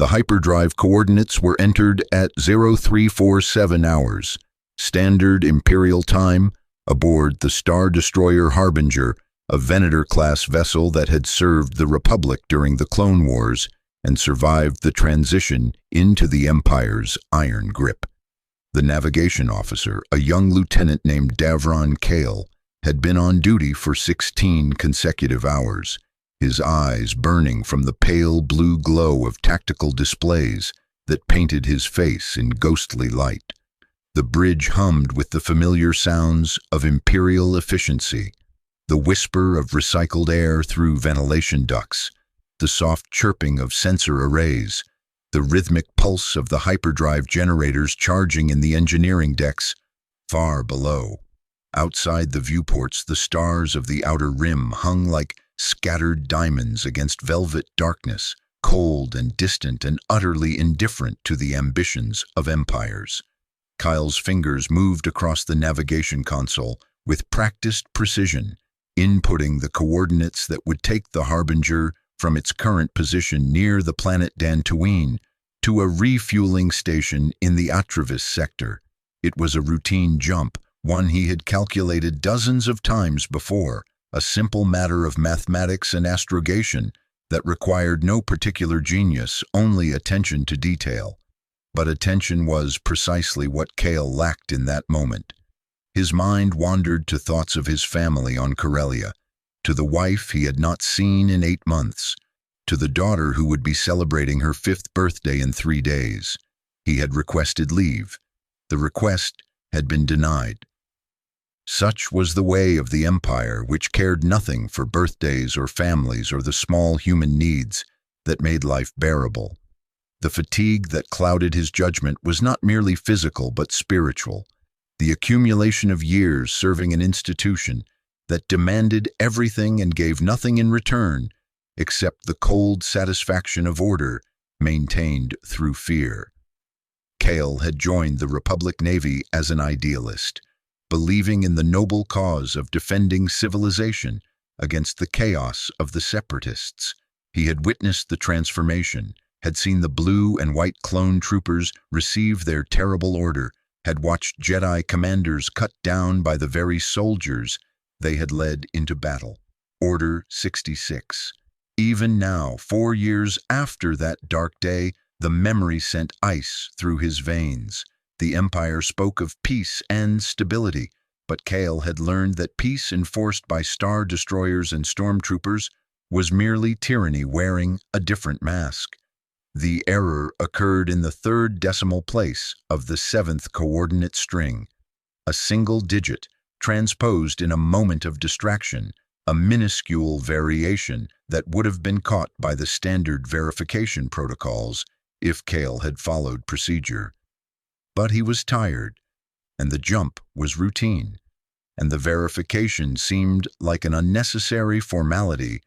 The hyperdrive coordinates were entered at 0347 hours, standard Imperial time, aboard the Star Destroyer Harbinger, a Venator-class vessel that had served the Republic during the Clone Wars and survived the transition into the Empire's iron grip. The navigation officer, a young lieutenant named Davron Kale, had been on duty for 16 consecutive hours, his eyes burning from the pale blue glow of tactical displays that painted his face in ghostly light. The bridge hummed with the familiar sounds of Imperial efficiency, the whisper of recycled air through ventilation ducts, the soft chirping of sensor arrays, the rhythmic pulse of the hyperdrive generators charging in the engineering decks far below. Outside the viewports, the stars of the outer rim hung like scattered diamonds against velvet darkness, cold and distant and utterly indifferent to the ambitions of empires. Kyle's fingers moved across the navigation console with practiced precision, inputting the coordinates that would take the Harbinger from its current position near the planet Dantooine to a refueling station in the Atravis sector. It was a routine jump, one he had calculated dozens of times before, a simple matter of mathematics and astrogation that required no particular genius, only attention to detail. But attention was precisely what Kale lacked in that moment. His mind wandered to thoughts of his family on Corellia, to the wife he had not seen in 8 months, to the daughter who would be celebrating her 5th birthday in 3 days. He had requested leave. The request had been denied. Such was the way of the Empire, which cared nothing for birthdays or families or the small human needs that made life bearable. The fatigue that clouded his judgment was not merely physical but spiritual, the accumulation of years serving an institution that demanded everything and gave nothing in return except the cold satisfaction of order maintained through fear. Kale had joined the Republic Navy as an idealist, believing in the noble cause of defending civilization against the chaos of the separatists. He had witnessed the transformation, had seen the blue and white clone troopers receive their terrible order, had watched Jedi commanders cut down by the very soldiers they had led into battle. Order 66. Even now, 4 years after that dark day, the memory sent ice through his veins. The Empire spoke of peace and stability, but Kale had learned that peace enforced by star destroyers and stormtroopers was merely tyranny wearing a different mask. The error occurred in the 3rd decimal place of the 7th coordinate string, a single digit transposed in a moment of distraction, a minuscule variation that would have been caught by the standard verification protocols if Kale had followed procedure. But he was tired, and the jump was routine, and the verification seemed like an unnecessary formality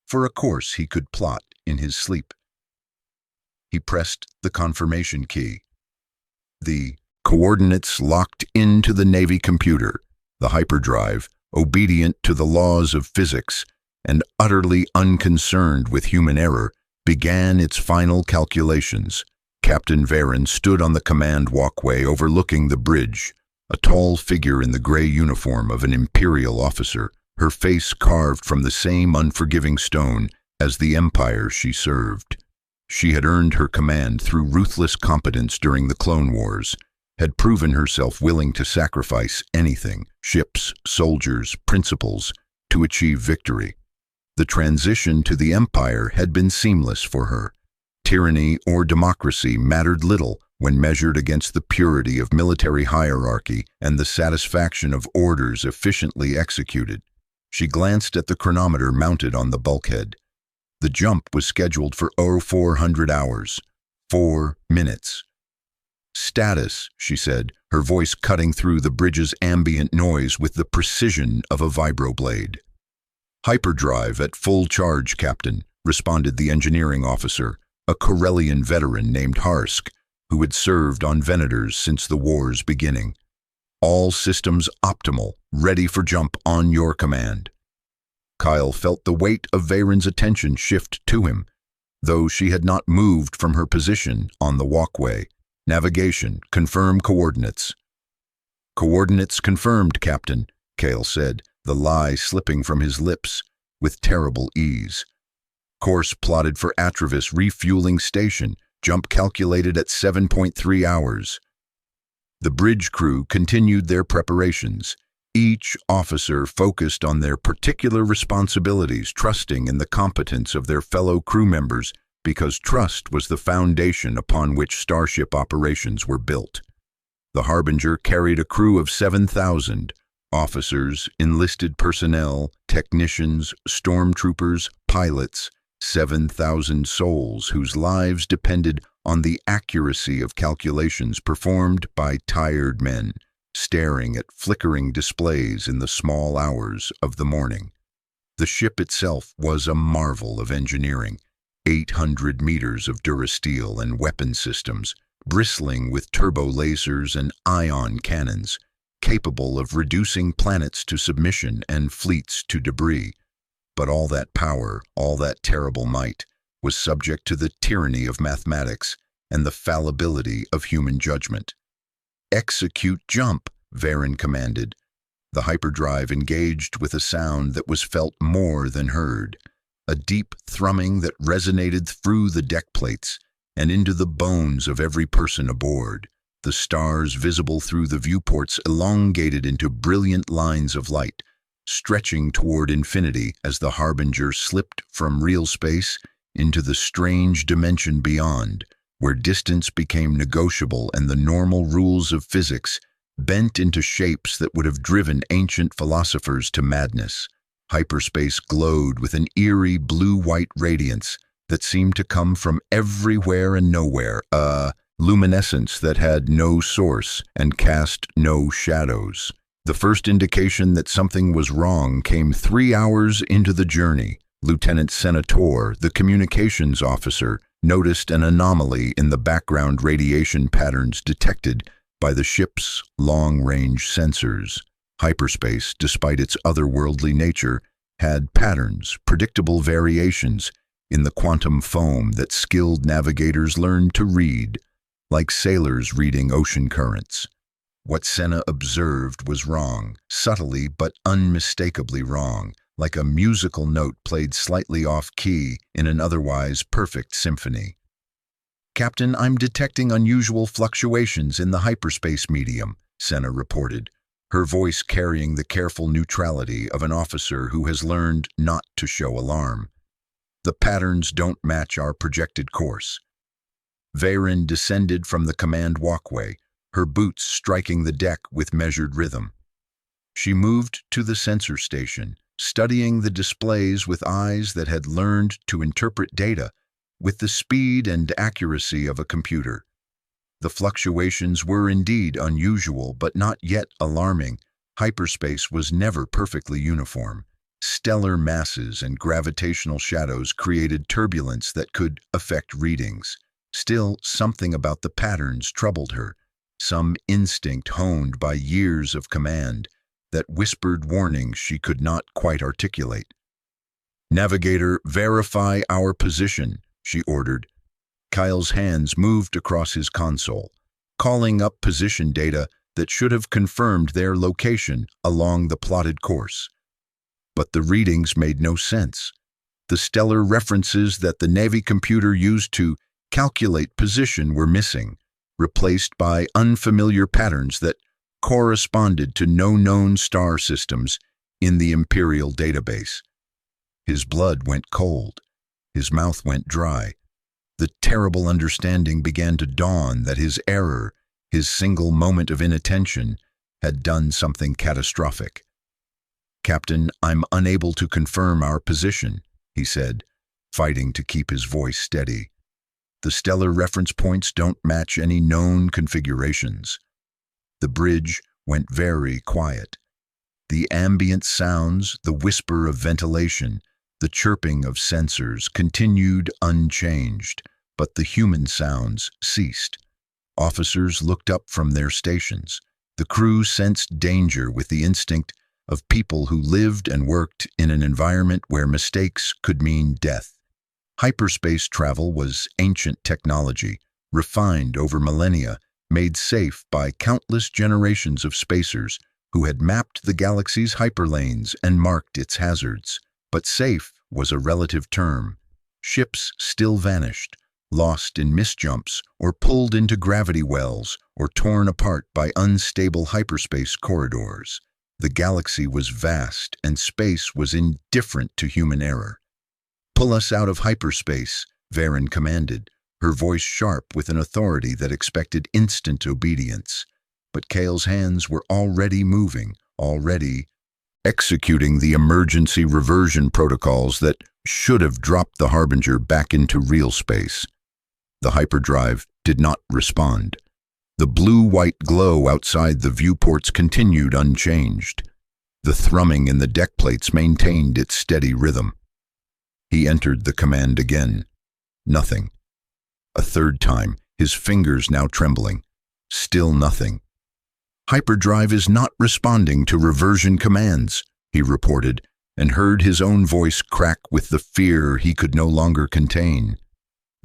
for a course he could plot in his sleep. He pressed the confirmation key. The coordinates locked into the Navy computer, the hyperdrive, obedient to the laws of physics and utterly unconcerned with human error, began its final calculations. Captain Varen stood on the command walkway overlooking the bridge, a tall figure in the gray uniform of an Imperial officer, her face carved from the same unforgiving stone as the Empire she served. She had earned her command through ruthless competence during the Clone Wars, had proven herself willing to sacrifice anything, ships, soldiers, principles, to achieve victory. The transition to the Empire had been seamless for her. Tyranny or democracy mattered little when measured against the purity of military hierarchy and the satisfaction of orders efficiently executed. She glanced at the chronometer mounted on the bulkhead. The jump was scheduled for 0400 hours, 4 minutes. "Status," she said, her voice cutting through the bridge's ambient noise with the precision of a vibroblade. "Hyperdrive at full charge, Captain," responded the engineering officer, a Corellian veteran named Harsk, who had served on Venators since the war's beginning. "All systems optimal, ready for jump on your command." Kyle felt the weight of Varen's attention shift to him. though she had not moved from her position on the walkway. Navigation, confirm coordinates. Coordinates confirmed, Captain, Cale said, the lie slipping from his lips with terrible ease. Course plotted for Atravis refueling station, jump calculated at 7.3 hours. The bridge crew continued their preparations, each officer focused on their particular responsibilities, trusting in the competence of their fellow crew members because trust was the foundation upon which starship operations were built. The Harbinger carried a crew of 7,000 officers, enlisted personnel, technicians, stormtroopers, pilots, 7,000 souls whose lives depended on the accuracy of calculations performed by tired men, staring at flickering displays in the small hours of the morning. The ship itself was a marvel of engineering, 800 meters of durasteel and weapon systems, bristling with turbo lasers and ion cannons, capable of reducing planets to submission and fleets to debris. But all that power, all that terrible might, was subject to the tyranny of mathematics and the fallibility of human judgment. "Execute jump," Varen commanded. The hyperdrive engaged with a sound that was felt more than heard, a deep thrumming that resonated through the deck plates and into the bones of every person aboard. The stars visible through the viewports elongated into brilliant lines of light, stretching toward infinity as the Harbinger slipped from real space into the strange dimension beyond, where distance became negotiable and the normal rules of physics bent into shapes that would have driven ancient philosophers to madness. Hyperspace glowed with an eerie blue-white radiance that seemed to come from everywhere and nowhere, a luminescence that had no source and cast no shadows. The first indication that something was wrong came 3 hours into the journey. Lieutenant Senator, the communications officer, noticed an anomaly in the background radiation patterns detected by the ship's long-range sensors. Hyperspace, despite its otherworldly nature, had patterns, predictable variations, in the quantum foam that skilled navigators learned to read, like sailors reading ocean currents. What Senna observed was wrong, subtly but unmistakably wrong, like a musical note played slightly off-key in an otherwise perfect symphony. "Captain, I'm detecting unusual fluctuations in the hyperspace medium," Senna reported, her voice carrying the careful neutrality of an officer who has learned not to show alarm. "The patterns don't match our projected course." Varen descended from the command walkway, her boots striking the deck with measured rhythm. She moved to the sensor station, studying the displays with eyes that had learned to interpret data with the speed and accuracy of a computer. The fluctuations were indeed unusual, but not yet alarming. Hyperspace was never perfectly uniform. Stellar masses and gravitational shadows created turbulence that could affect readings. Still, something about the patterns troubled her, some instinct honed by years of command that whispered warnings she could not quite articulate. "Navigator, verify our position," she ordered. Kyle's hands moved across his console, calling up position data that should have confirmed their location along the plotted course. But the readings made no sense. The stellar references that the Navy computer used to calculate position were missing, replaced by unfamiliar patterns that corresponded to no known star systems in the Imperial database. His blood went cold. His mouth went dry. The terrible understanding began to dawn that his error, his single moment of inattention, had done something catastrophic. "Captain, I'm unable to confirm our position," he said, fighting to keep his voice steady. "The stellar reference points don't match any known configurations." The bridge went very quiet. The ambient sounds, the whisper of ventilation, the chirping of sensors continued unchanged, but the human sounds ceased. Officers looked up from their stations. The crew sensed danger with the instinct of people who lived and worked in an environment where mistakes could mean death. Hyperspace travel was ancient technology, refined over millennia, made safe by countless generations of spacers who had mapped the galaxy's hyperlanes and marked its hazards. But safe was a relative term. Ships still vanished, lost in misjumps or pulled into gravity wells or torn apart by unstable hyperspace corridors. The galaxy was vast and space was indifferent to human error. "Pull us out of hyperspace," Varen commanded, her voice sharp with an authority that expected instant obedience. But Kale's hands were already moving, already executing the emergency reversion protocols that should have dropped the Harbinger back into real space. The hyperdrive did not respond. The blue-white glow outside the viewports continued unchanged. The thrumming in the deck plates maintained its steady rhythm. He entered the command again. Nothing. A third time, his fingers now trembling. Still nothing. "Hyperdrive is not responding to reversion commands," he reported, and heard his own voice crack with the fear he could no longer contain.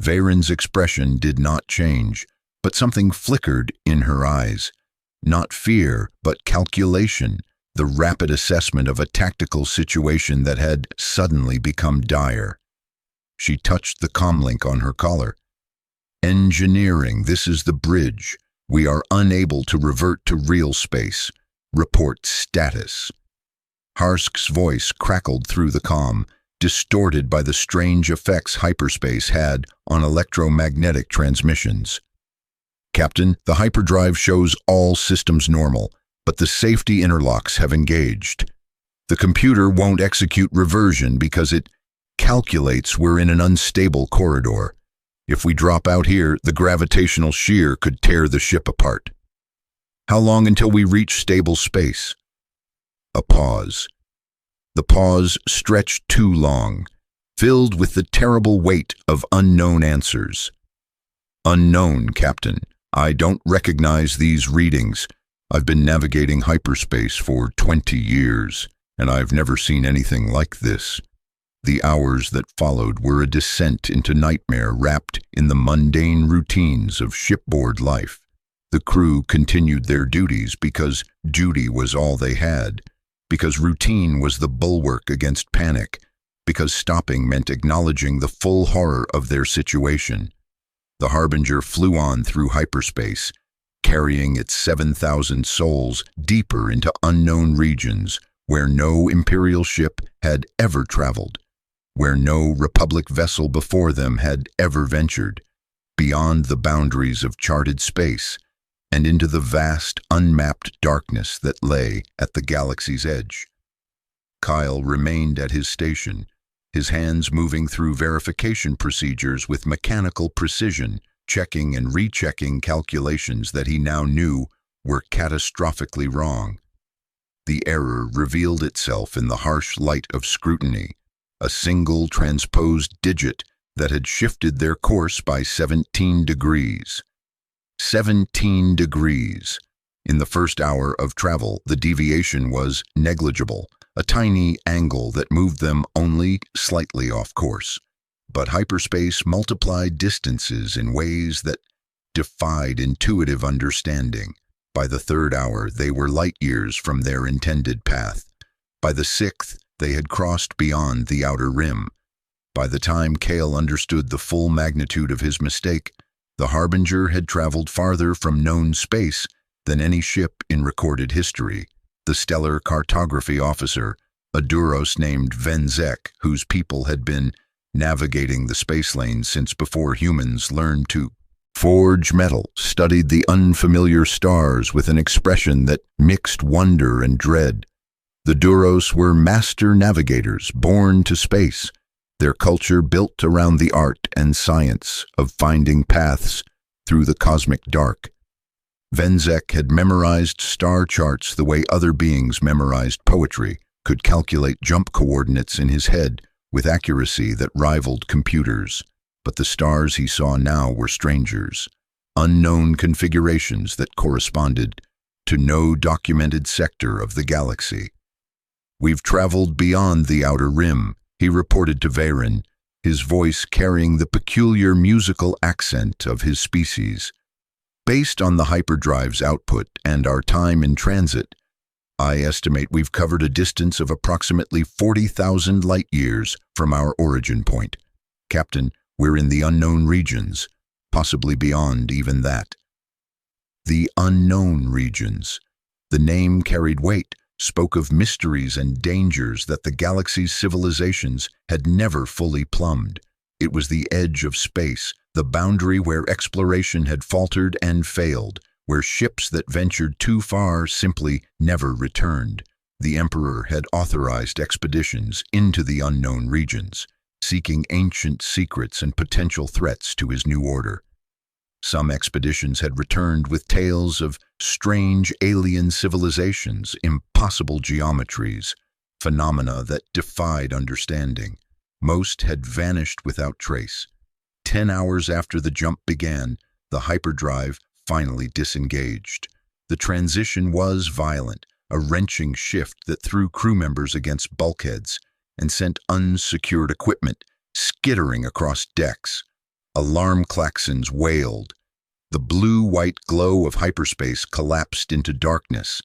Varen's expression did not change, but something flickered in her eyes. Not fear, but calculation, the rapid assessment of a tactical situation that had suddenly become dire. She touched the comlink on her collar. "Engineering, this is the bridge. We are unable to revert to real space. Report status." Harsk's voice crackled through the comm, distorted by the strange effects hyperspace had on electromagnetic transmissions. "Captain, the hyperdrive shows all systems normal, but the safety interlocks have engaged. The computer won't execute reversion because it calculates we're in an unstable corridor. If we drop out here, the gravitational shear could tear the ship apart." "How long until we reach stable space?" A pause. The pause stretched too long, filled with the terrible weight of unknown answers. "Unknown, Captain. I don't recognize these readings. I've been navigating hyperspace for 20 years, and I've never seen anything like this." The hours that followed were a descent into nightmare wrapped in the mundane routines of shipboard life. The crew continued their duties because duty was all they had, because routine was the bulwark against panic, because stopping meant acknowledging the full horror of their situation. The Harbinger flew on through hyperspace, carrying its 7,000 souls deeper into unknown regions where no Imperial ship had ever traveled, where no Republic vessel before them had ever ventured, beyond the boundaries of charted space, and into the vast, unmapped darkness that lay at the galaxy's edge. Kyle remained at his station, his hands moving through verification procedures with mechanical precision, checking and rechecking calculations that he now knew were catastrophically wrong. The error revealed itself in the harsh light of scrutiny, a single transposed digit that had shifted their course by 17 degrees. 17 degrees. In the first hour of travel, the deviation was negligible, a tiny angle that moved them only slightly off course. But hyperspace multiplied distances in ways that defied intuitive understanding. By the third hour, they were light years from their intended path. By the sixth, they had crossed beyond the outer rim. By the time Kale understood the full magnitude of his mistake, the Harbinger had traveled farther from known space than any ship in recorded history. The stellar cartography officer, a Duros named Venzek, whose people had been navigating the space lanes since before humans learned to forge metal, studied the unfamiliar stars with an expression that mixed wonder and dread. The Duros were master navigators born to space, their culture built around the art and science of finding paths through the cosmic dark. Venzek had memorized star charts the way other beings memorized poetry, could calculate jump coordinates in his head with accuracy that rivaled computers. But the stars he saw now were strangers, unknown configurations that corresponded to no documented sector of the galaxy. "We've traveled beyond the outer rim," he reported to Varen, his voice carrying the peculiar musical accent of his species. Based on the hyperdrive's output and our time in transit, I estimate we've covered a distance of approximately 40,000 light-years from our origin point. Captain, we're in the unknown regions, possibly beyond even that. The unknown regions. The name carried weight, spoke of mysteries and dangers that the galaxy's civilizations had never fully plumbed. It was the edge of space, the boundary where exploration had faltered and failed, where ships that ventured too far simply never returned. The Emperor had authorized expeditions into the unknown regions, seeking ancient secrets and potential threats to his new order. Some expeditions had returned with tales of strange alien civilizations, impossible geometries, phenomena that defied understanding. Most had vanished without trace. 10 hours after the jump began, the hyperdrive finally disengaged. The transition was violent, a wrenching shift that threw crew members against bulkheads and sent unsecured equipment skittering across decks. Alarm klaxons wailed. The blue-white glow of hyperspace collapsed into darkness.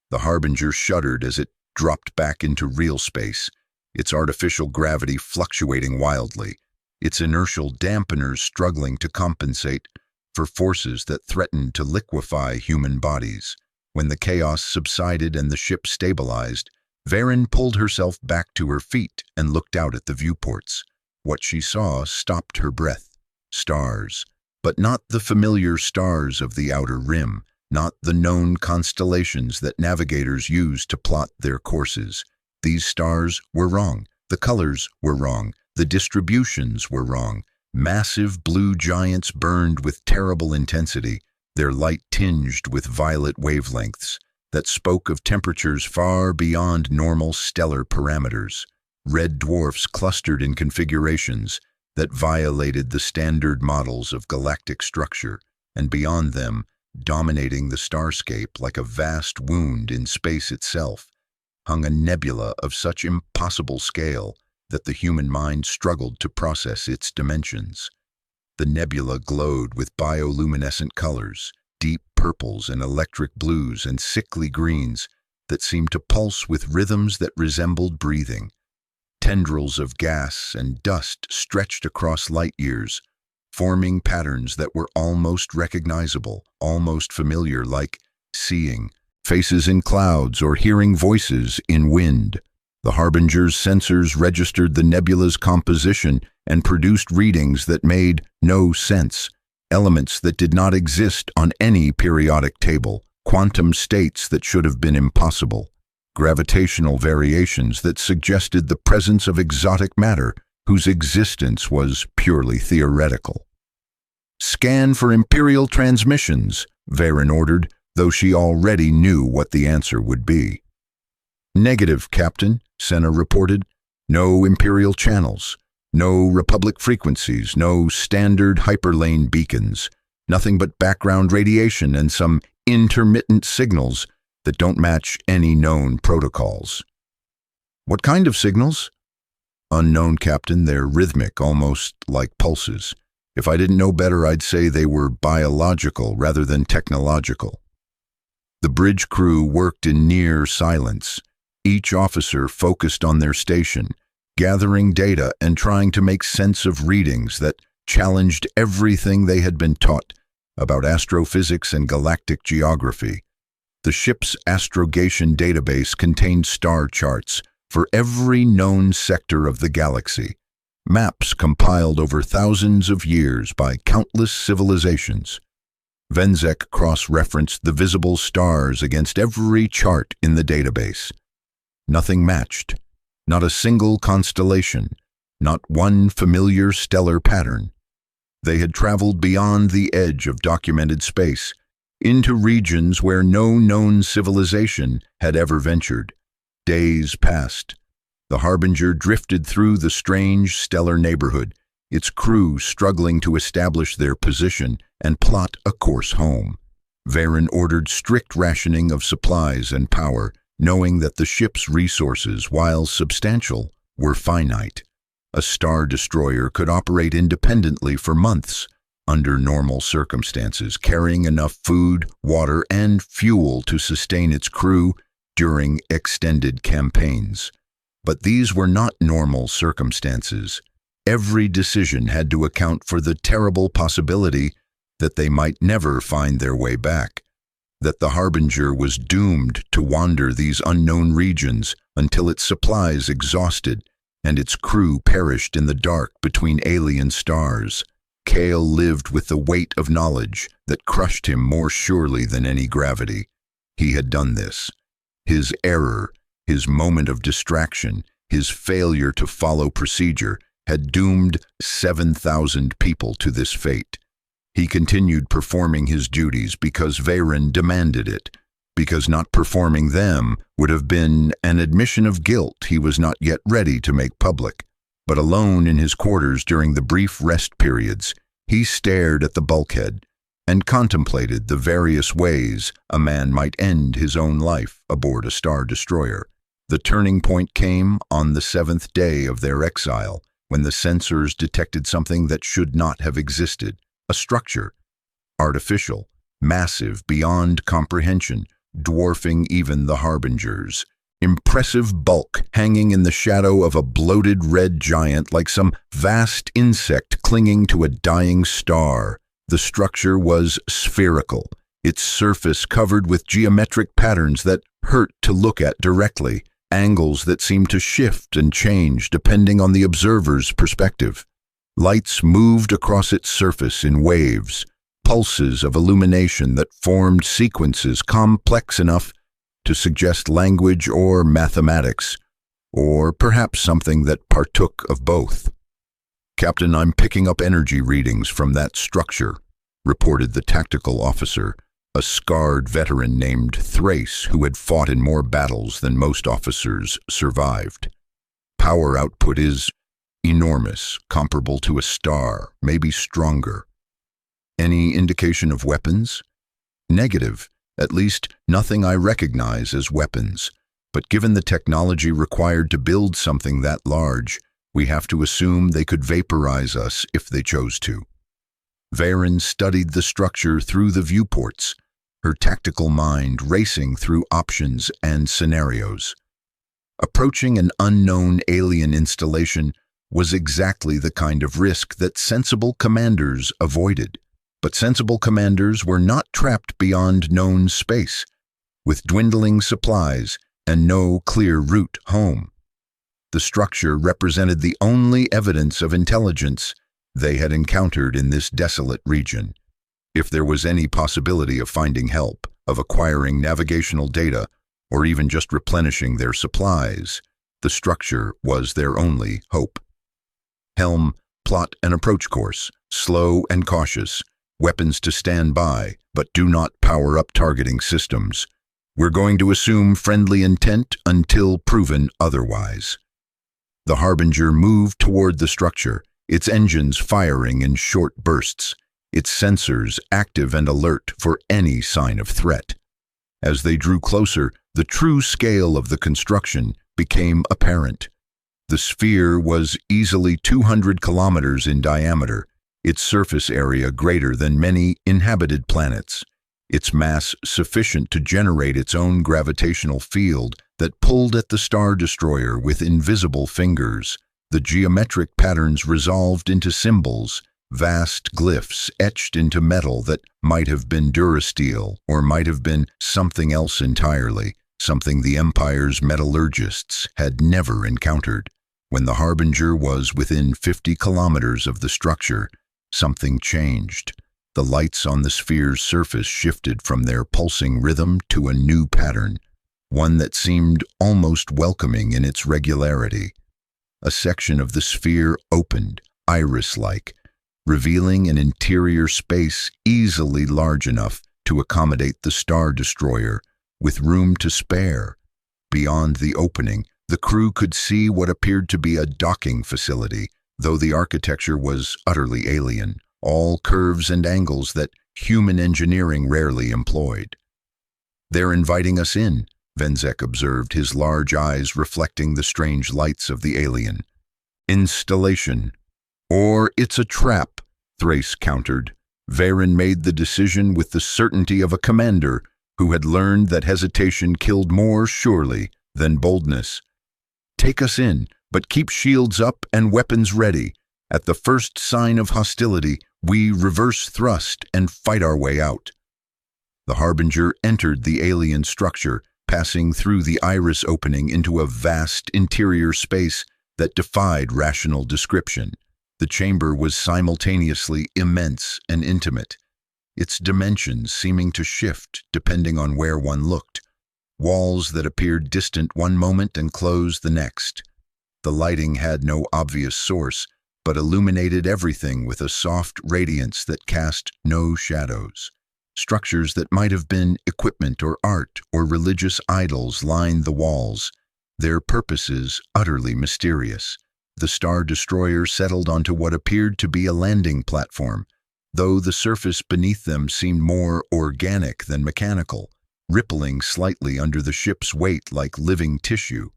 The Harbinger shuddered as it dropped back into real space, its artificial gravity fluctuating wildly, its inertial dampeners struggling to compensate for forces that threatened to liquefy human bodies. When the chaos subsided and the ship stabilized, Varen pulled herself back to her feet and looked out at the viewports. What she saw stopped her breath. Stars, but not the familiar stars of the outer rim, not the known constellations that navigators use to plot their courses. These stars were wrong. The colors were wrong. The distributions were wrong. Massive blue giants burned with terrible intensity, their light tinged with violet wavelengths that spoke of temperatures far beyond normal stellar parameters. Red dwarfs clustered in configurations that violated the standard models of galactic structure, and beyond them, dominating the starscape like a vast wound in space itself, hung a nebula of such impossible scale that the human mind struggled to process its dimensions. The nebula glowed with bioluminescent colors, deep purples and electric blues and sickly greens that seemed to pulse with rhythms that resembled breathing. Tendrils of gas and dust stretched across light years, forming patterns that were almost recognizable, almost familiar, like seeing faces in clouds or hearing voices in wind. The Harbinger's sensors registered the nebula's composition and produced readings that made no sense, elements that did not exist on any periodic table, quantum states that should have been impossible, gravitational variations that suggested the presence of exotic matter whose existence was purely theoretical. "Scan for Imperial transmissions," Varen ordered, though she already knew what the answer would be. "Negative, Captain," Senna reported. "No Imperial channels, no Republic frequencies, no standard hyperlane beacons, nothing but background radiation and some intermittent signals that don't match any known protocols." "What kind of signals?" "Unknown, Captain. They're rhythmic, almost like pulses. If I didn't know better, I'd say they were biological rather than technological." The bridge crew worked in near silence, each officer focused on their station, gathering data and trying to make sense of readings that challenged everything they had been taught about astrophysics and galactic geography. The ship's astrogation database contained star charts for every known sector of the galaxy, maps compiled over thousands of years by countless civilizations. Venzek cross-referenced the visible stars against every chart in the database. Nothing matched, not a single constellation, not one familiar stellar pattern. They had traveled beyond the edge of documented space, into regions where no known civilization had ever ventured. Days passed. The Harbinger drifted through the strange stellar neighborhood, its crew struggling to establish their position and plot a course home. Varen ordered strict rationing of supplies and power, knowing that the ship's resources, while substantial, were finite. A star destroyer could operate independently for months under normal circumstances, carrying enough food, water, and fuel to sustain its crew during extended campaigns. But these were not normal circumstances. Every decision had to account for the terrible possibility that they might never find their way back, that the Harbinger was doomed to wander these unknown regions until its supplies exhausted and its crew perished in the dark between alien stars. Kale lived with the weight of knowledge that crushed him more surely than any gravity. He had done this. His error, his moment of distraction, his failure to follow procedure had doomed 7,000 people to this fate. He continued performing his duties because Veyron demanded it, because not performing them would have been an admission of guilt he was not yet ready to make public. But alone in his quarters during the brief rest periods, he stared at the bulkhead and contemplated the various ways a man might end his own life aboard a star destroyer. The turning point came on the 7th day of their exile, when the sensors detected something that should not have existed. A structure, artificial, massive beyond comprehension, dwarfing even the Harbingers. Impressive bulk hanging in the shadow of a bloated red giant like some vast insect clinging to a dying star. The structure was spherical, its surface covered with geometric patterns that hurt to look at directly, angles that seemed to shift and change depending on the observer's perspective. Lights moved across its surface in waves, pulses of illumination that formed sequences complex enough to suggest language or mathematics, or perhaps something that partook of both. "Captain, I'm picking up energy readings from that structure," reported the tactical officer, a scarred veteran named Thrace who had fought in more battles than most officers survived. "Power output is enormous, comparable to a star, maybe stronger." "Any indication of weapons?" "Negative. At least nothing I recognize as weapons. But given the technology required to build something that large, we have to assume they could vaporize us if they chose to." Veyron studied the structure through the viewports, her tactical mind racing through options and scenarios. Approaching an unknown alien installation was exactly the kind of risk that sensible commanders avoided. But sensible commanders were not trapped beyond known space, with dwindling supplies and no clear route home. The structure represented the only evidence of intelligence they had encountered in this desolate region. If there was any possibility of finding help, of acquiring navigational data, or even just replenishing their supplies, the structure was their only hope. "Helm, plot an approach course, slow and cautious. Weapons to stand by, but do not power up targeting systems. We're going to assume friendly intent until proven otherwise." The Harbinger moved toward the structure, its engines firing in short bursts, its sensors active and alert for any sign of threat. As they drew closer, the true scale of the construction became apparent. The sphere was easily 200 kilometers in diameter, its surface area greater than many inhabited planets, its mass sufficient to generate its own gravitational field that pulled at the Star Destroyer with invisible fingers. The geometric patterns resolved into symbols, vast glyphs etched into metal that might have been durasteel or might have been something else entirely, something the Empire's metallurgists had never encountered. When the Harbinger was within 50 kilometers of the structure, something changed. The lights on the sphere's surface shifted from their pulsing rhythm to a new pattern, one that seemed almost welcoming in its regularity. A section of the sphere opened, iris-like, revealing an interior space easily large enough to accommodate the Star Destroyer, with room to spare. Beyond the opening, the crew could see what appeared to be a docking facility, though the architecture was utterly alien, all curves and angles that human engineering rarely employed. "They're inviting us in," Venzek observed, his large eyes reflecting the strange lights of the alien. Installation. Or it's a trap, Thrace countered. Varen made the decision with the certainty of a commander who had learned that hesitation killed more surely than boldness. Take us in, but keep shields up and weapons ready. At the first sign of hostility, we reverse thrust and fight our way out. The Harbinger entered the alien structure, passing through the iris opening into a vast interior space that defied rational description. The chamber was simultaneously immense and intimate, its dimensions seeming to shift depending on where one looked. Walls that appeared distant one moment and closed the next. The lighting had no obvious source, but illuminated everything with a soft radiance that cast no shadows. Structures that might have been equipment or art or religious idols lined the walls, their purposes utterly mysterious. The Star Destroyer settled onto what appeared to be a landing platform, though the surface beneath them seemed more organic than mechanical, rippling slightly under the ship's weight like living tissue.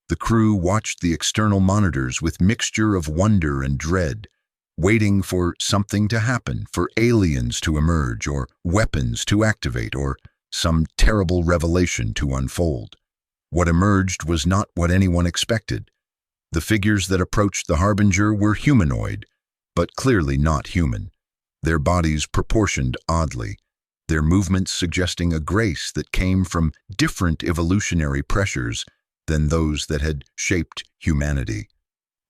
The crew watched the external monitors with mixture of wonder and dread, waiting for something to happen, for aliens to emerge, or weapons to activate, or some terrible revelation to unfold. What emerged was not what anyone expected. The figures that approached the Harbinger were humanoid, but clearly not human. Their bodies proportioned oddly, their movements suggesting a grace that came from different evolutionary pressures than those that had shaped humanity.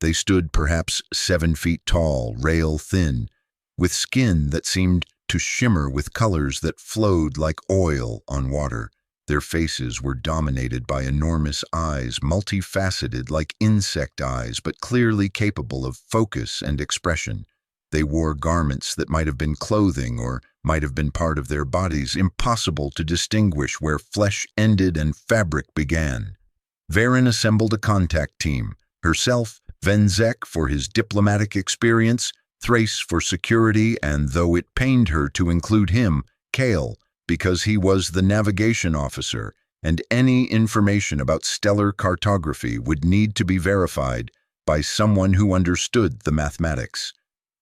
They stood perhaps 7 feet tall, rail-thin, with skin that seemed to shimmer with colors that flowed like oil on water. Their faces were dominated by enormous eyes, multifaceted like insect eyes, but clearly capable of focus and expression. They wore garments that might have been clothing or might have been part of their bodies, impossible to distinguish where flesh ended and fabric began. Varen assembled a contact team, herself, Venzek for his diplomatic experience, Thrace for security, and though it pained her to include him, Kale, because he was the navigation officer, and any information about stellar cartography would need to be verified by someone who understood the mathematics.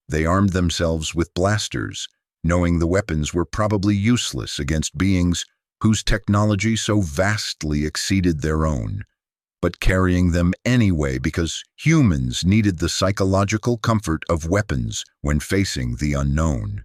They armed themselves with blasters, knowing the weapons were probably useless against beings whose technology so vastly exceeded their own, but carrying them anyway because humans needed the psychological comfort of weapons when facing the unknown.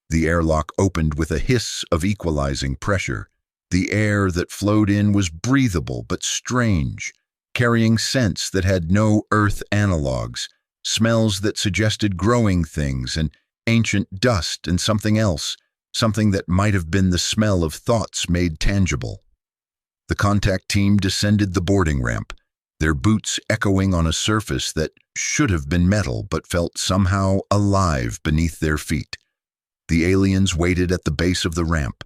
The airlock opened with a hiss of equalizing pressure. The air that flowed in was breathable but strange, carrying scents that had no Earth analogs, smells that suggested growing things and ancient dust and something else, something that might have been the smell of thoughts made tangible. The contact team descended the boarding ramp, their boots echoing on a surface that should have been metal but felt somehow alive beneath their feet. The aliens waited at the base of the ramp,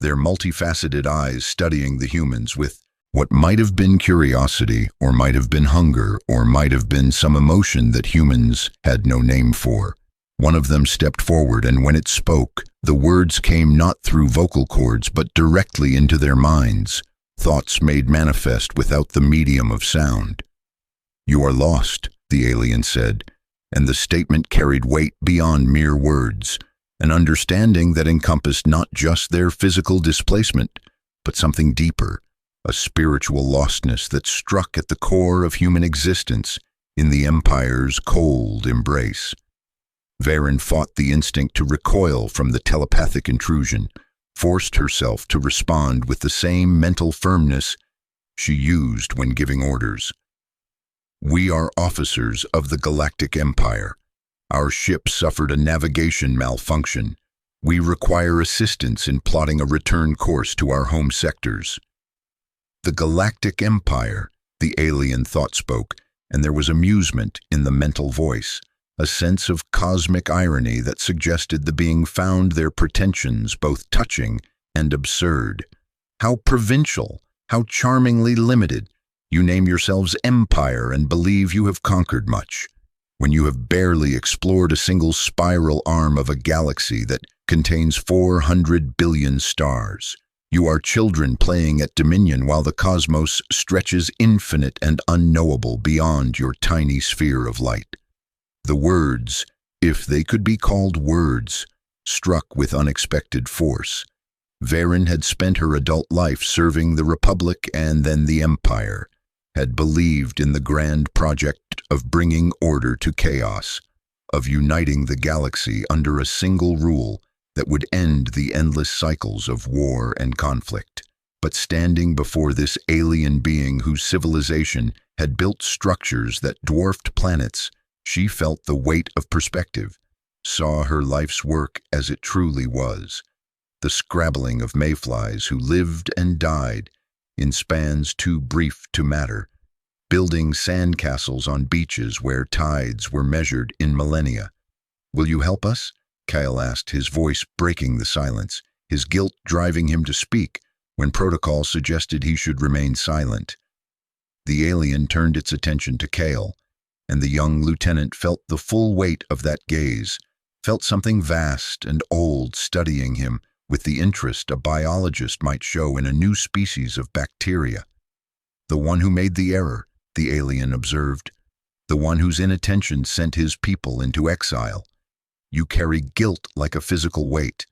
their multifaceted eyes studying the humans with what might have been curiosity, or might have been hunger, or might have been some emotion that humans had no name for. One of them stepped forward, and when it spoke, the words came not through vocal cords but directly into their minds, thoughts made manifest without the medium of sound. "You are lost," the alien said, and the statement carried weight beyond mere words, an understanding that encompassed not just their physical displacement, but something deeper, a spiritual lostness that struck at the core of human existence in the Empire's cold embrace. Varen fought the instinct to recoil from the telepathic intrusion, forced herself to respond with the same mental firmness she used when giving orders. "We are officers of the Galactic Empire. Our ship suffered a navigation malfunction. We require assistance in plotting a return course to our home sectors." The Galactic Empire, the alien thought spoke, and there was amusement in the mental voice, a sense of cosmic irony that suggested the being found their pretensions both touching and absurd. How provincial, how charmingly limited. You name yourselves Empire and believe you have conquered much, when you have barely explored a single spiral arm of a galaxy that contains 400 billion stars. You are children playing at Dominion while the cosmos stretches infinite and unknowable beyond your tiny sphere of light. The words, if they could be called words, struck with unexpected force. Varen had spent her adult life serving the Republic and then the Empire, had believed in the grand project of bringing order to chaos, of uniting the galaxy under a single rule that would end the endless cycles of war and conflict. But standing before this alien being whose civilization had built structures that dwarfed planets, she felt the weight of perspective, saw her life's work as it truly was, the scrabbling of mayflies who lived and died in spans too brief to matter, building sandcastles on beaches where tides were measured in millennia. "Will you help us?" Kyle asked, his voice breaking the silence, his guilt driving him to speak when protocol suggested he should remain silent. The alien turned its attention to Kale, and the young lieutenant felt the full weight of that gaze, felt something vast and old studying him with the interest a biologist might show in a new species of bacteria. "The one who made the error," the alien observed, "the one whose inattention sent his people into exile. You carry guilt like a physical weight.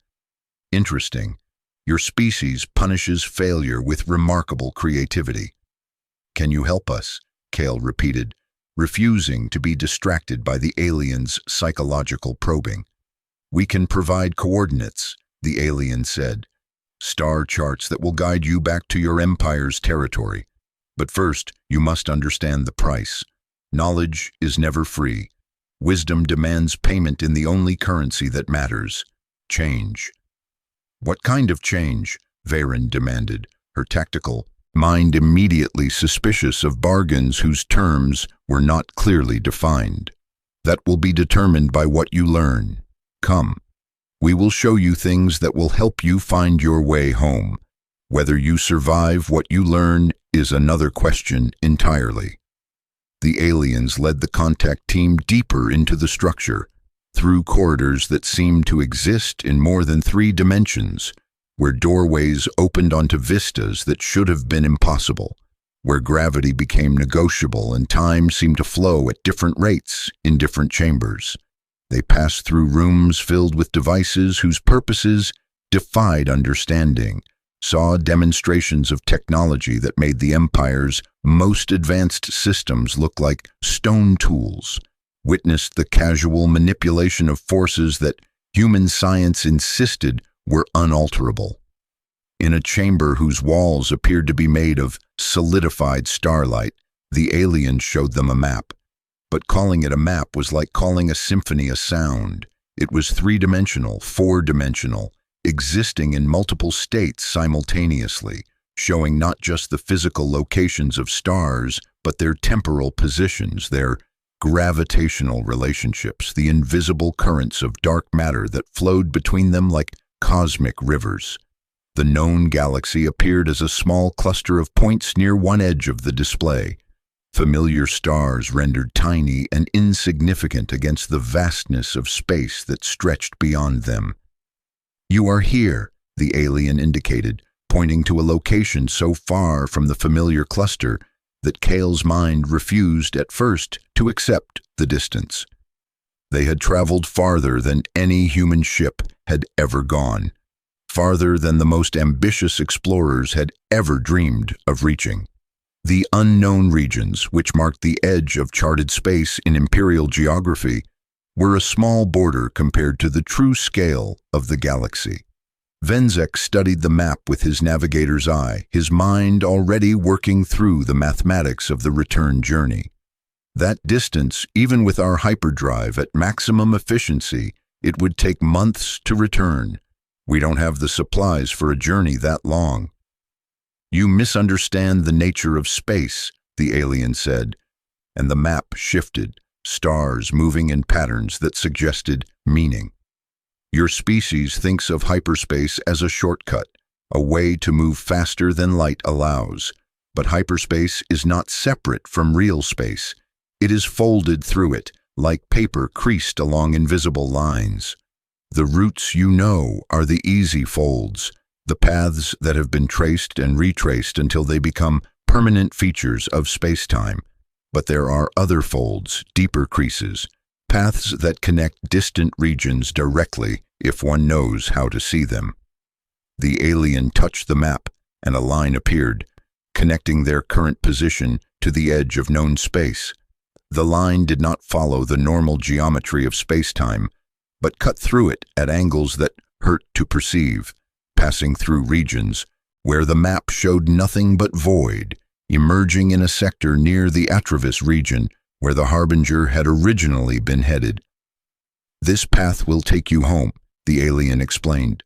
Interesting. Your species punishes failure with remarkable creativity." "Can you help us?" Kale repeated, refusing to be distracted by the alien's psychological probing. "We can provide coordinates," the alien said, "star charts that will guide you back to your empire's territory. But first, you must understand the price. Knowledge is never free. Wisdom demands payment in the only currency that matters: change." "What kind of change?" Varen demanded, her tactical mind immediately suspicious of bargains whose terms were not clearly defined. "That will be determined by what you learn. Come. We will show you things that will help you find your way home. Whether you survive what you learn is another question entirely." The aliens led the contact team deeper into the structure, through corridors that seemed to exist in more than 3 dimensions, where doorways opened onto vistas that should have been impossible, where gravity became negotiable and time seemed to flow at different rates in different chambers. They passed through rooms filled with devices whose purposes defied understanding, saw demonstrations of technology that made the Empire's most advanced systems look like stone tools, witnessed the casual manipulation of forces that human science insisted were unalterable. In a chamber whose walls appeared to be made of solidified starlight, the aliens showed them a map. But calling it a map was like calling a symphony a sound. It was 3-dimensional, 4-dimensional, existing in multiple states simultaneously, showing not just the physical locations of stars, but their temporal positions, their gravitational relationships, the invisible currents of dark matter that flowed between them like cosmic rivers. The known galaxy appeared as a small cluster of points near one edge of the display, familiar stars rendered tiny and insignificant against the vastness of space that stretched beyond them. "You are here," the alien indicated, pointing to a location so far from the familiar cluster that Kale's mind refused at first to accept the distance. They had traveled farther than any human ship had ever gone, farther than the most ambitious explorers had ever dreamed of reaching. The unknown regions, which marked the edge of charted space in Imperial geography, were a small border compared to the true scale of the galaxy. Venzek studied the map with his navigator's eye, his mind already working through the mathematics of the return journey. That distance, even with our hyperdrive at maximum efficiency, it would take months to return. We don't have the supplies for a journey that long. "You misunderstand the nature of space," the alien said, and the map shifted, stars moving in patterns that suggested meaning. "Your species thinks of hyperspace as a shortcut, a way to move faster than light allows. But hyperspace is not separate from real space. It is folded through it, like paper creased along invisible lines. The routes you know are the easy folds, The paths that have been traced and retraced until they become permanent features of space-time. But there are other folds, deeper creases, paths that connect distant regions directly if one knows how to see them. The alien touched the map, and a line appeared, connecting their current position to the edge of known space. The line did not follow the normal geometry of space-time, but cut through it at angles that hurt to perceive, passing through regions where the map showed nothing but void, emerging in a sector near the Atravis region where the Harbinger had originally been headed. "This path will take you home," the alien explained.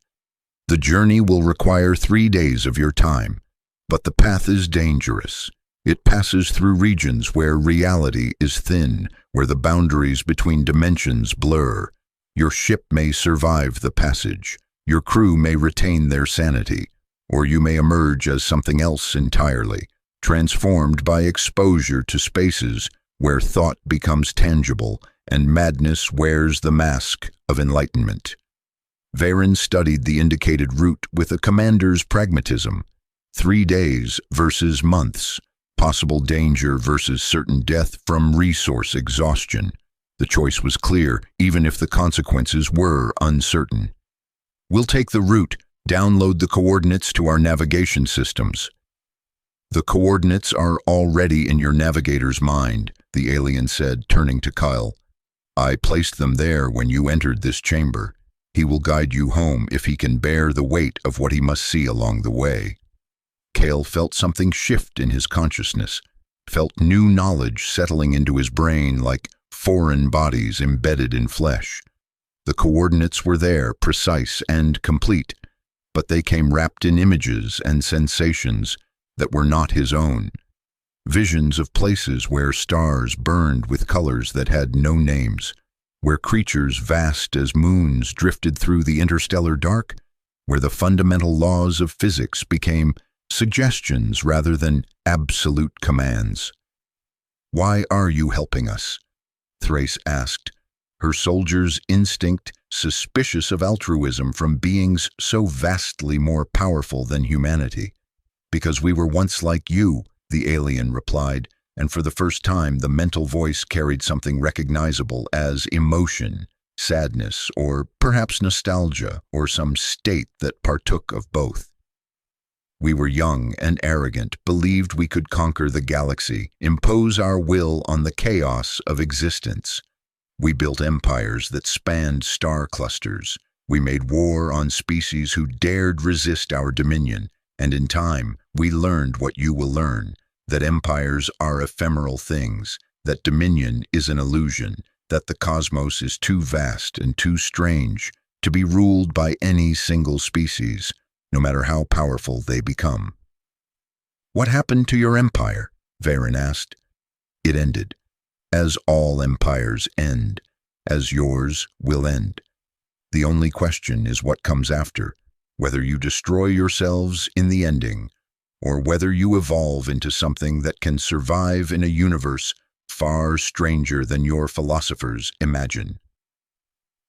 "The journey will require 3 days of your time, but the path is dangerous. It passes through regions where reality is thin, where the boundaries between dimensions blur. Your ship may survive the passage. Your crew may retain their sanity, or you may emerge as something else entirely, transformed by exposure to spaces where thought becomes tangible and madness wears the mask of enlightenment." Varen studied the indicated route with a commander's pragmatism. 3 days versus months, possible danger versus certain death from resource exhaustion. The choice was clear, even if the consequences were uncertain. "We'll take the route. Download the coordinates to our navigation systems." "The coordinates are already in your navigator's mind," the alien said, turning to Kyle. "I placed them there when you entered this chamber. He will guide you home if he can bear the weight of what he must see along the way." Kale felt something shift in his consciousness, felt new knowledge settling into his brain like foreign bodies embedded in flesh. The coordinates were there, precise and complete, but they came wrapped in images and sensations that were not his own. Visions of places where stars burned with colors that had no names, where creatures vast as moons drifted through the interstellar dark, where the fundamental laws of physics became suggestions rather than absolute commands. "Why are you helping us?" Thrace asked, her soldier's instinct suspicious of altruism from beings so vastly more powerful than humanity. "Because we were once like you," the alien replied, and for the first time the mental voice carried something recognizable as emotion, sadness, or perhaps nostalgia, or some state that partook of both. "We were young and arrogant, believed we could conquer the galaxy, impose our will on the chaos of existence. We built empires that spanned star clusters. We made war on species who dared resist our dominion, and in time, we learned what you will learn, that empires are ephemeral things, that dominion is an illusion, that the cosmos is too vast and too strange to be ruled by any single species, no matter how powerful they become." "What happened to your empire?" Varen asked. "It ended, as all empires end, as yours will end. The only question is what comes after, whether you destroy yourselves in the ending, or whether you evolve into something that can survive in a universe far stranger than your philosophers imagine."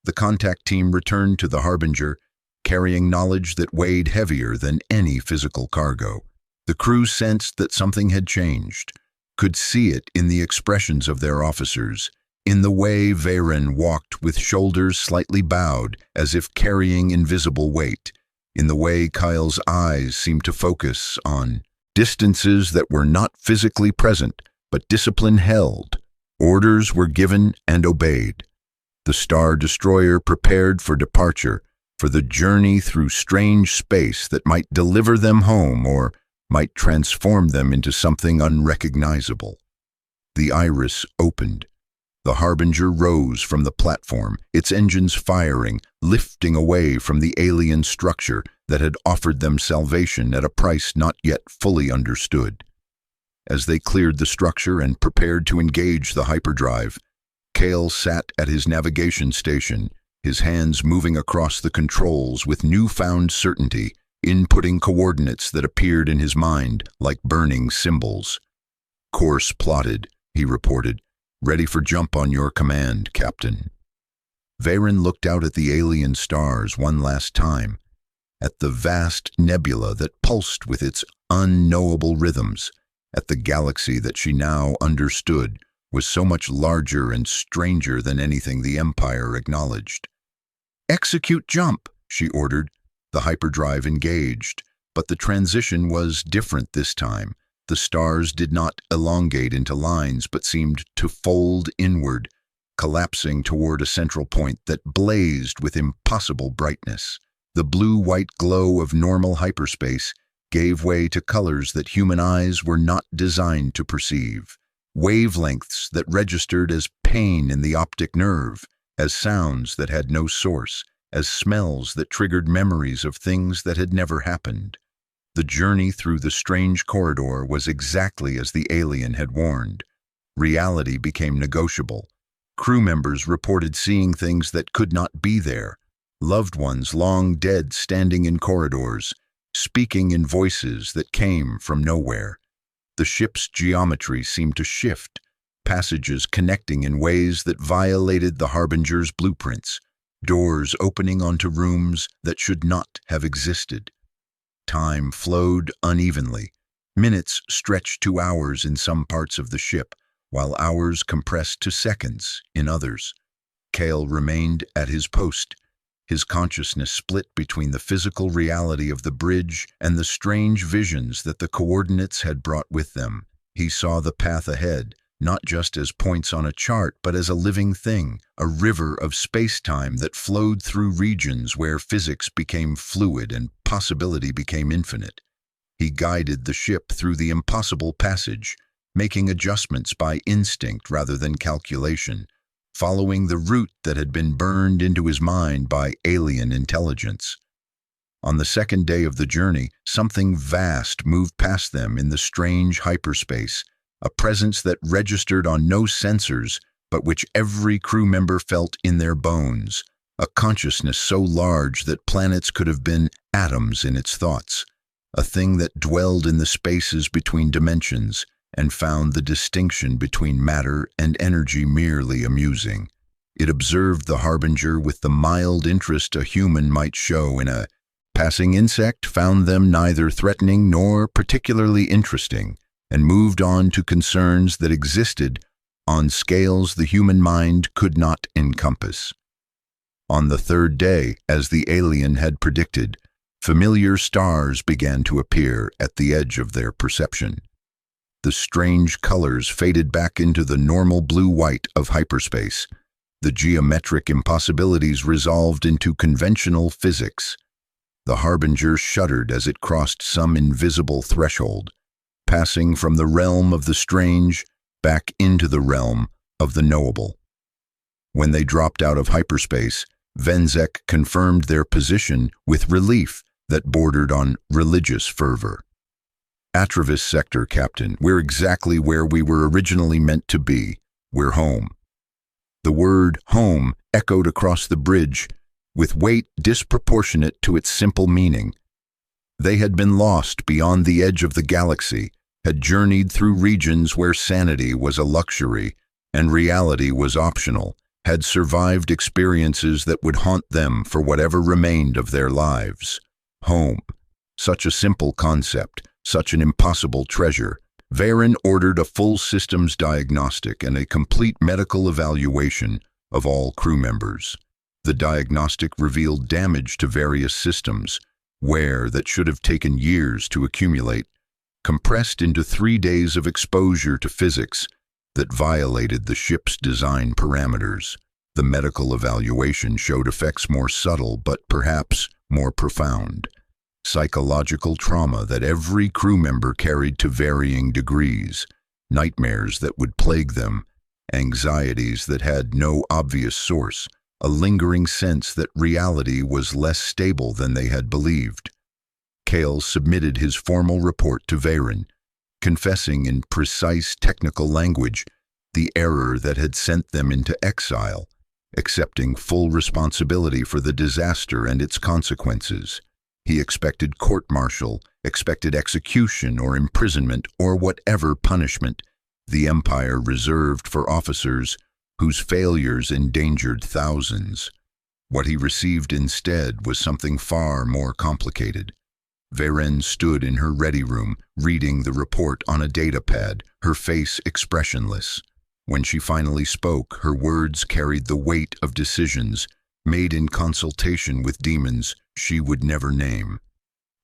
The contact team returned to the Harbinger, carrying knowledge that weighed heavier than any physical cargo. The crew sensed that something had changed, could see it in the expressions of their officers, in the way Varen walked with shoulders slightly bowed as if carrying invisible weight, in the way Kyle's eyes seemed to focus on distances that were not physically present, but discipline held. Orders were given and obeyed. The Star Destroyer prepared for departure, for the journey through strange space that might deliver them home or might transform them into something unrecognizable. The iris opened. The Harbinger rose from the platform, its engines firing, lifting away from the alien structure that had offered them salvation at a price not yet fully understood. As they cleared the structure and prepared to engage the hyperdrive, Kale sat at his navigation station, his hands moving across the controls with newfound certainty, inputting coordinates that appeared in his mind like burning symbols. "Course plotted," he reported. "Ready for jump on your command, Captain." Varen looked out at the alien stars one last time, at the vast nebula that pulsed with its unknowable rhythms, at the galaxy that she now understood was so much larger and stranger than anything the Empire acknowledged. "Execute jump," she ordered. The hyperdrive engaged, but the transition was different this time. The stars did not elongate into lines but seemed to fold inward, collapsing toward a central point that blazed with impossible brightness. The blue-white glow of normal hyperspace gave way to colors that human eyes were not designed to perceive. Wavelengths that registered as pain in the optic nerve, as sounds that had no source, as smells that triggered memories of things that had never happened. The journey through the strange corridor was exactly as the alien had warned. Reality became negotiable. Crew members reported seeing things that could not be there, loved ones long dead standing in corridors, speaking in voices that came from nowhere. The ship's geometry seemed to shift, passages connecting in ways that violated the Harbinger's blueprints, doors opening onto rooms that should not have existed. Time flowed unevenly. Minutes stretched to hours in some parts of the ship, while hours compressed to seconds in others. Cale remained at his post, his consciousness split between the physical reality of the bridge and the strange visions that the coordinates had brought with them. He saw the path ahead, not just as points on a chart, but as a living thing, a river of space-time that flowed through regions where physics became fluid and possibility became infinite. He guided the ship through the impossible passage, making adjustments by instinct rather than calculation, following the route that had been burned into his mind by alien intelligence. On the second day of the journey, something vast moved past them in the strange hyperspace, a presence that registered on no sensors, but which every crew member felt in their bones, a consciousness so large that planets could have been atoms in its thoughts, a thing that dwelled in the spaces between dimensions and found the distinction between matter and energy merely amusing. It observed the Harbinger with the mild interest a human might show in a passing insect, found them neither threatening nor particularly interesting, and moved on to concerns that existed on scales the human mind could not encompass. On the third day, as the alien had predicted, familiar stars began to appear at the edge of their perception. The strange colors faded back into the normal blue-white of hyperspace. The geometric impossibilities resolved into conventional physics. The Harbinger shuddered as it crossed some invisible threshold, passing from the realm of the strange back into the realm of the knowable. When they dropped out of hyperspace, Venzek confirmed their position with relief that bordered on religious fervor. "Atravis Sector, Captain. We're exactly where we were originally meant to be. We're home." The word home echoed across the bridge with weight disproportionate to its simple meaning. They had been lost beyond the edge of the galaxy, had journeyed through regions where sanity was a luxury and reality was optional, had survived experiences that would haunt them for whatever remained of their lives. Home. Such a simple concept, such an impossible treasure. Varen ordered a full systems diagnostic and a complete medical evaluation of all crew members. The diagnostic revealed damage to various systems, wear that should have taken years to accumulate, compressed into 3 days of exposure to physics that violated the ship's design parameters. The medical evaluation showed effects more subtle but perhaps more profound. Psychological trauma that every crew member carried to varying degrees, nightmares that would plague them, anxieties that had no obvious source, a lingering sense that reality was less stable than they had believed. Cale submitted his formal report to Varen, confessing in precise technical language the error that had sent them into exile, accepting full responsibility for the disaster and its consequences. He expected court-martial, expected execution or imprisonment or whatever punishment the Empire reserved for officers whose failures endangered thousands. What he received instead was something far more complicated. Varen stood in her ready room, reading the report on a datapad, her face expressionless. When she finally spoke, her words carried the weight of decisions made in consultation with demons she would never name.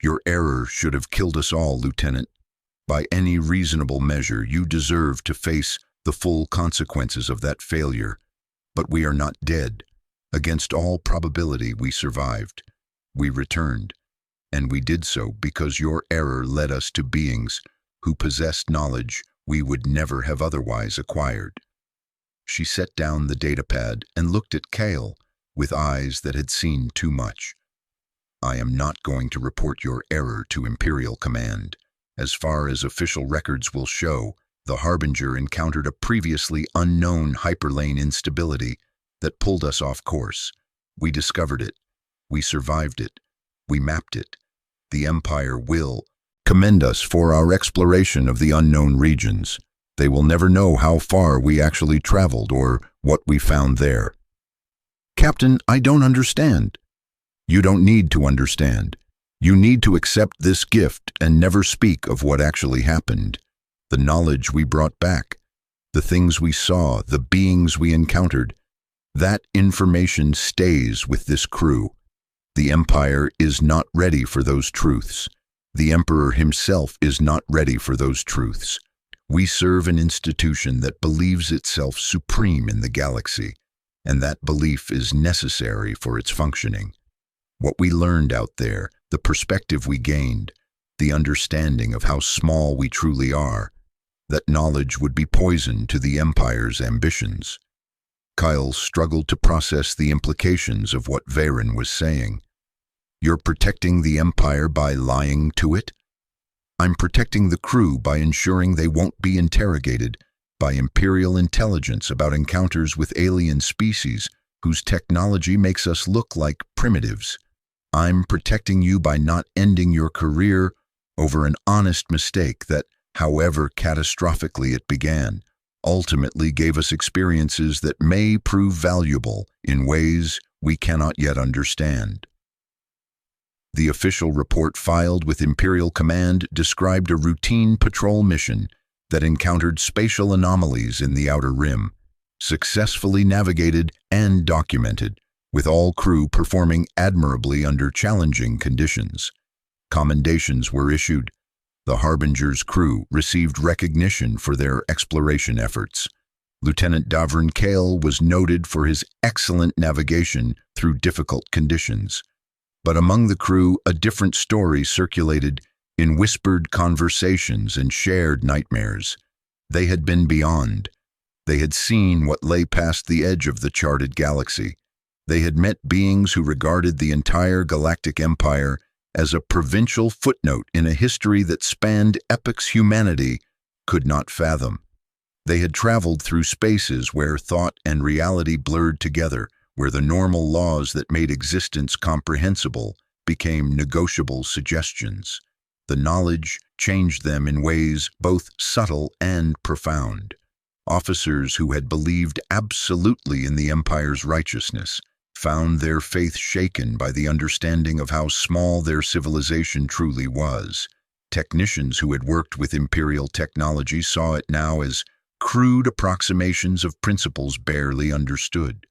Your error should have killed us all, Lieutenant. By any reasonable measure, you deserve to face the full consequences of that failure. But we are not dead. Against all probability, we survived. We returned. And we did so because your error led us to beings who possessed knowledge we would never have otherwise acquired. She set down the datapad and looked at Kale with eyes that had seen too much. I am not going to report your error to Imperial Command. As far as official records will show, the Harbinger encountered a previously unknown hyperlane instability that pulled us off course. We discovered it. We survived it. We mapped it. The Empire will commend us for our exploration of the unknown regions. They will never know how far we actually traveled or what we found there. Captain, I don't understand. You don't need to understand. You need to accept this gift and never speak of what actually happened. The knowledge we brought back, the things we saw, the beings we encountered, that information stays with this crew. The Empire is not ready for those truths. The Emperor himself is not ready for those truths. We serve an institution that believes itself supreme in the galaxy, and that belief is necessary for its functioning. What we learned out there, the perspective we gained, the understanding of how small we truly are, that knowledge would be poison to the Empire's ambitions. Kyle struggled to process the implications of what Varen was saying. You're protecting the Empire by lying to it? I'm protecting the crew by ensuring they won't be interrogated by Imperial intelligence about encounters with alien species whose technology makes us look like primitives. I'm protecting you by not ending your career over an honest mistake that, however catastrophically it began, ultimately gave us experiences that may prove valuable in ways we cannot yet understand. The official report filed with Imperial Command described a routine patrol mission that encountered spatial anomalies in the Outer Rim, successfully navigated and documented, with all crew performing admirably under challenging conditions. Commendations were issued. The Harbinger's crew received recognition for their exploration efforts. Lieutenant Davern Kale was noted for his excellent navigation through difficult conditions. But among the crew, a different story circulated in whispered conversations and shared nightmares. They had been beyond. They had seen what lay past the edge of the charted galaxy. They had met beings who regarded the entire galactic empire as a provincial footnote in a history that spanned epochs humanity could not fathom. They had traveled through spaces where thought and reality blurred together, where the normal laws that made existence comprehensible became negotiable suggestions. The knowledge changed them in ways both subtle and profound. Officers who had believed absolutely in the Empire's righteousness found their faith shaken by the understanding of how small their civilization truly was. Technicians who had worked with Imperial technology saw it now as crude approximations of principles barely understood.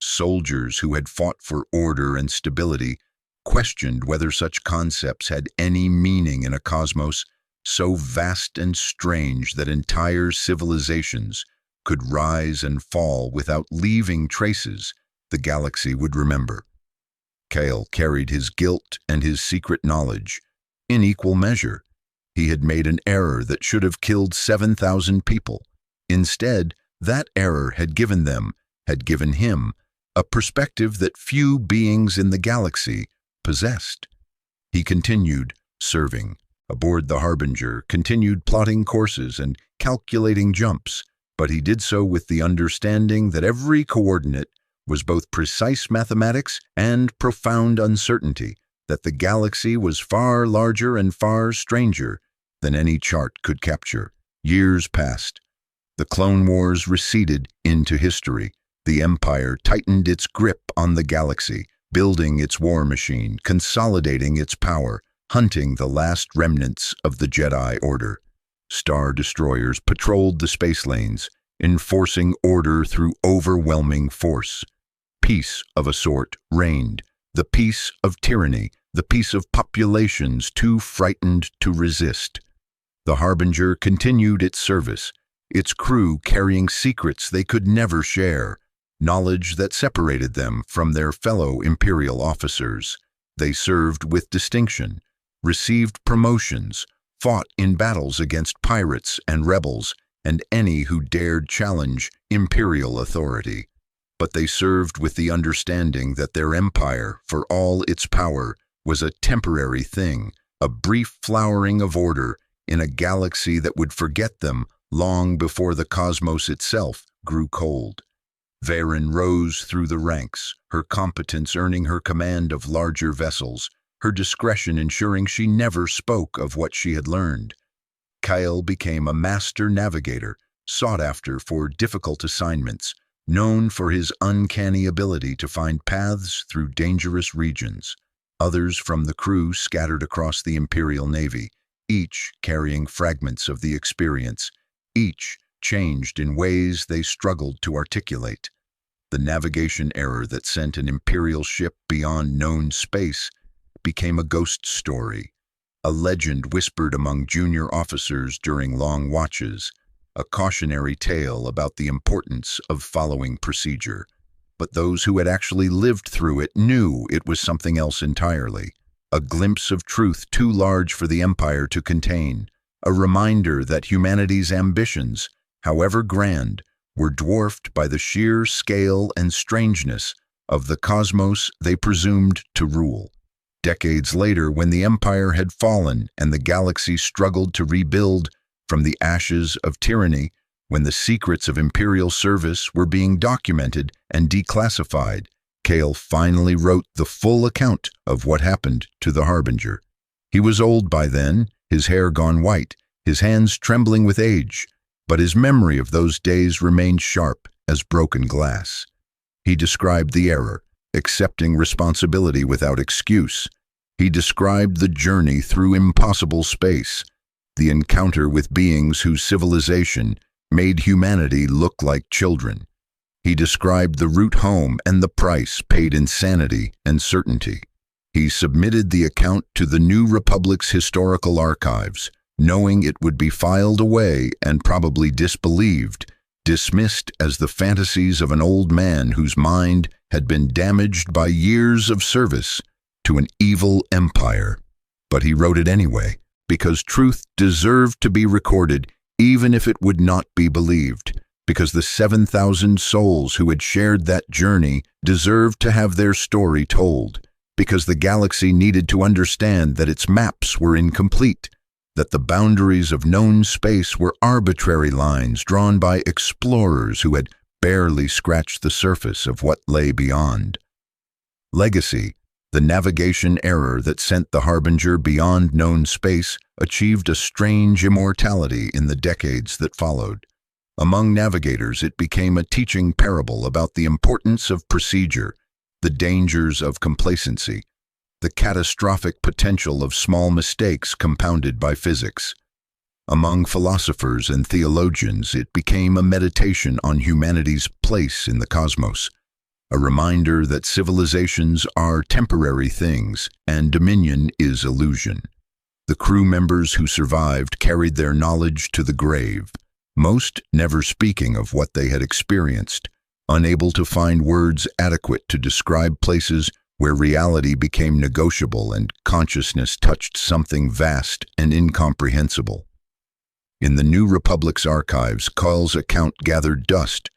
Soldiers who had fought for order and stability questioned whether such concepts had any meaning in a cosmos so vast and strange that entire civilizations could rise and fall without leaving traces the galaxy would remember. Kale carried his guilt and his secret knowledge in equal measure. He had made an error that should have killed 7,000 people. Instead, that error had given him, a perspective that few beings in the galaxy possessed. He continued serving aboard the Harbinger, continued plotting courses and calculating jumps, but he did so with the understanding that every coordinate was both precise mathematics and profound uncertainty, that the galaxy was far larger and far stranger than any chart could capture. Years passed. The Clone Wars receded into history. The Empire tightened its grip on the galaxy, building its war machine, consolidating its power, hunting the last remnants of the Jedi Order. Star destroyers patrolled the space lanes, enforcing order through overwhelming force. Peace of a sort reigned, the peace of tyranny, the peace of populations too frightened to resist. The Harbinger continued its service, its crew carrying secrets they could never share, knowledge that separated them from their fellow Imperial officers. They served with distinction, received promotions, fought in battles against pirates and rebels, and any who dared challenge Imperial authority. But they served with the understanding that their empire, for all its power, was a temporary thing, a brief flowering of order in a galaxy that would forget them long before the cosmos itself grew cold. Varen rose through the ranks, her competence earning her command of larger vessels, her discretion ensuring she never spoke of what she had learned. Kyle became a master navigator, sought after for difficult assignments, known for his uncanny ability to find paths through dangerous regions. Others from the crew scattered across the Imperial Navy, each carrying fragments of the experience, each changed in ways they struggled to articulate. The navigation error that sent an Imperial ship beyond known space became a ghost story, a legend whispered among junior officers during long watches, a cautionary tale about the importance of following procedure. But those who had actually lived through it knew it was something else entirely, a glimpse of truth too large for the Empire to contain, a reminder that humanity's ambitions, however grand, were dwarfed by the sheer scale and strangeness of the cosmos they presumed to rule. Decades later, when the Empire had fallen and the galaxy struggled to rebuild from the ashes of tyranny, when the secrets of Imperial service were being documented and declassified, Kale finally wrote the full account of what happened to the Harbinger. He was old by then, his hair gone white, his hands trembling with age, but his memory of those days remained sharp as broken glass. He described the error, accepting responsibility without excuse. He described the journey through impossible space, the encounter with beings whose civilization made humanity look like children. He described the route home and the price paid in sanity and certainty. He submitted the account to the New Republic's historical archives, knowing it would be filed away and probably disbelieved, dismissed as the fantasies of an old man whose mind had been damaged by years of service to an evil empire. But he wrote it anyway, because truth deserved to be recorded even if it would not be believed, because the 7,000 souls who had shared that journey deserved to have their story told, because the galaxy needed to understand that its maps were incomplete, that the boundaries of known space were arbitrary lines drawn by explorers who had barely scratched the surface of what lay beyond. Legacy, the navigation error that sent the Harbinger beyond known space, achieved a strange immortality in the decades that followed. Among navigators, it became a teaching parable about the importance of procedure, the dangers of complacency, the catastrophic potential of small mistakes compounded by physics. Among philosophers and theologians, it became a meditation on humanity's place in the cosmos, a reminder that civilizations are temporary things and dominion is illusion. The crew members who survived carried their knowledge to the grave, most never speaking of what they had experienced, unable to find words adequate to describe places where reality became negotiable and consciousness touched something vast and incomprehensible. In the New Republic's archives, Kyle's account gathered dust,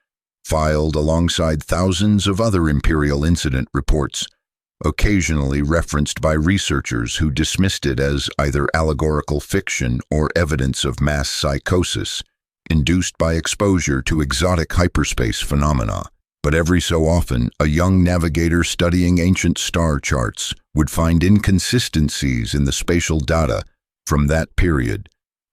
filed alongside thousands of other Imperial incident reports, occasionally referenced by researchers who dismissed it as either allegorical fiction or evidence of mass psychosis, induced by exposure to exotic hyperspace phenomena. But every so often, a young navigator studying ancient star charts would find inconsistencies in the spatial data from that period,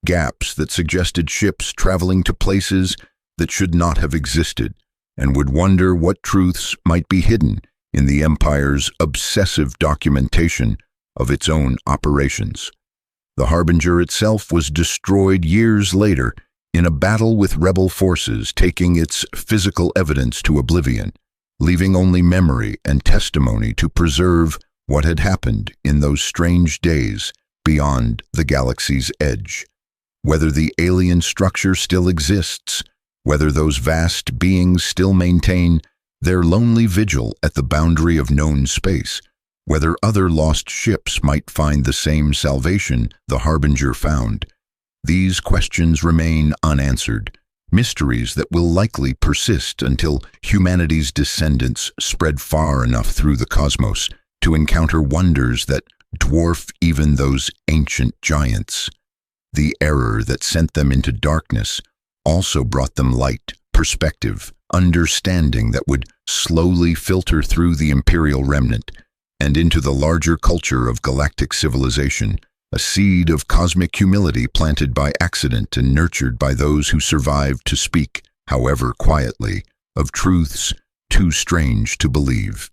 gaps that suggested ships traveling to places that should not have existed, and would wonder what truths might be hidden in the Empire's obsessive documentation of its own operations. The Harbinger itself was destroyed years later in a battle with rebel forces, taking its physical evidence to oblivion, leaving only memory and testimony to preserve what had happened in those strange days beyond the galaxy's edge. Whether the alien structure still exists, whether those vast beings still maintain their lonely vigil at the boundary of known space, whether other lost ships might find the same salvation the Harbinger found, these questions remain unanswered, mysteries that will likely persist until humanity's descendants spread far enough through the cosmos to encounter wonders that dwarf even those ancient giants. The error that sent them into darkness also brought them light, perspective, understanding that would slowly filter through the Imperial remnant and into the larger culture of galactic civilization, a seed of cosmic humility planted by accident and nurtured by those who survived to speak, however quietly, of truths too strange to believe.